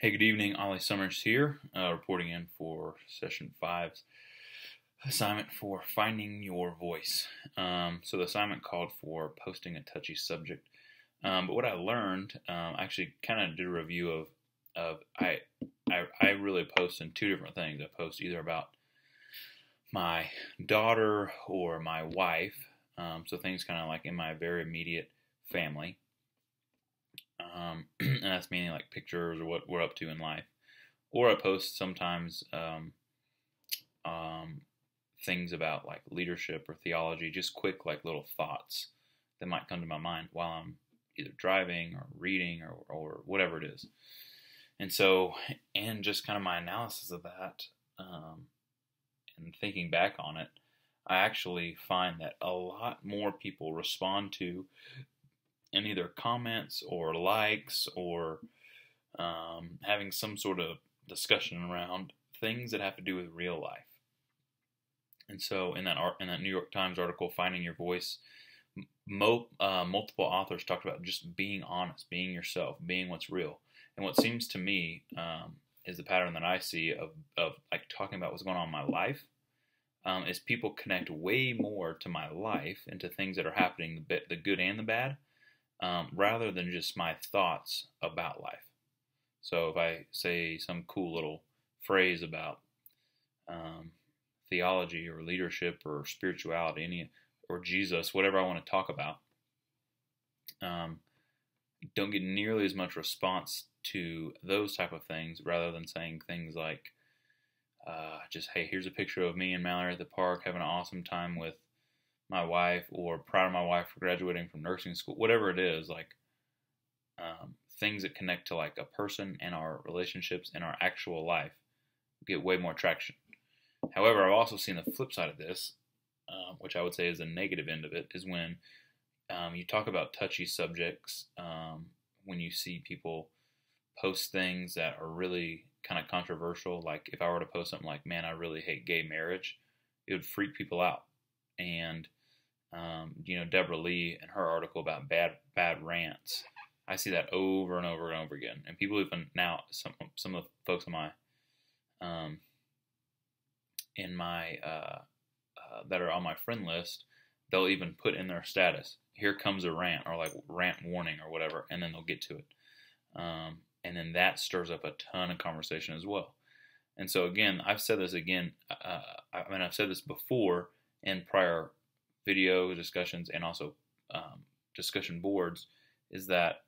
Hey, good evening. Ollie Summers here, reporting in for session five's assignment for finding your voice. So the assignment called for posting a touchy subject. But what I learned, I actually kind of did a review of I really post in two different things. I post either about my daughter or my wife, so things kind of like in my very immediate family. And that's meaning like pictures or what we're up to in life. Or I post sometimes um, things about like leadership or theology, just quick like little thoughts that might come to my mind while I'm either driving or reading or whatever it is. And so, and just kind of my analysis of that and thinking back on it, I actually find that a lot more people respond to in either comments or likes or having some sort of discussion around things that have to do with real life. And so, in that New York Times article, "Finding Your Voice," multiple authors talked about just being honest, being yourself, being what's real. And what seems to me is the pattern that I see of like talking about what's going on in my life is people connect way more to my life and to things that are happening, the good and the bad, rather than just my thoughts about life. So if I say some cool little phrase about theology or leadership or spirituality, or Jesus, whatever I want to talk about, don't get nearly as much response to those type of things rather than saying things like, just, hey, here's a picture of me and Mallory at the park having an awesome time with my wife, or proud of my wife for graduating from nursing school, whatever it is, like things that connect to like a person and our relationships and our actual life get way more traction. However, I've also seen the flip side of this, which I would say is the negative end of it, is when you talk about touchy subjects, when you see people post things that are really kind of controversial. Like if I were to post something like, man, I really hate gay marriage, it would freak people out. And Deborah Lee and her article about bad rants, I see that over and over and over again. And people even now, some of the folks in my that are on my friend list, they'll even put in their status, "Here comes a rant," or like "rant warning" or whatever, and then they'll get to it. And then that stirs up a ton of conversation as well. And so again, I've said this again. I've said this before in prior video discussions and also discussion boards, is that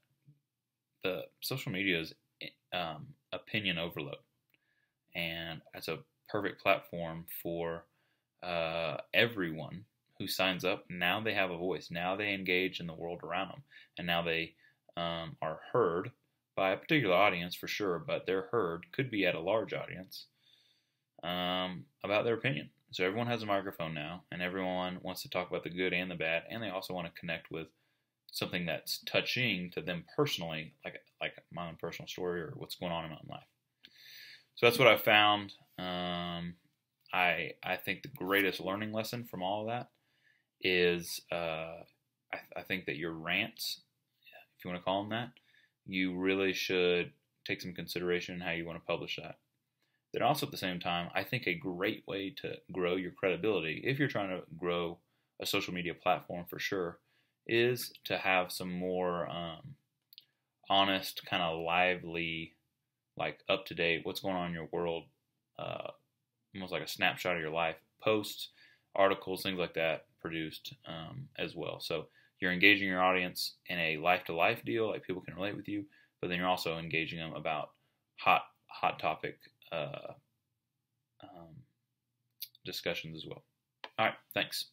the social media is opinion overload, and it's a perfect platform for everyone who signs up. Now they have a voice. Now they engage in the world around them, and now they are heard by a particular audience for sure, but their heard could be at a large audience about their opinion. So everyone has a microphone now, and everyone wants to talk about the good and the bad, and they also want to connect with something that's touching to them personally, like my own personal story or what's going on in my own life. So that's what I found. I think the greatest learning lesson from all of that is I think that your rants, if you want to call them that, you really should take some consideration in how you want to publish that. Then also at the same time, I think a great way to grow your credibility, if you're trying to grow a social media platform for sure, is to have some more honest, kind of lively, like up to date, what's going on in your world, almost like a snapshot of your life, posts, articles, things like that produced as well. So you're engaging your audience in a life-to-life deal, like people can relate with you, but then you're also engaging them about hot topic discussions as well. All right, thanks.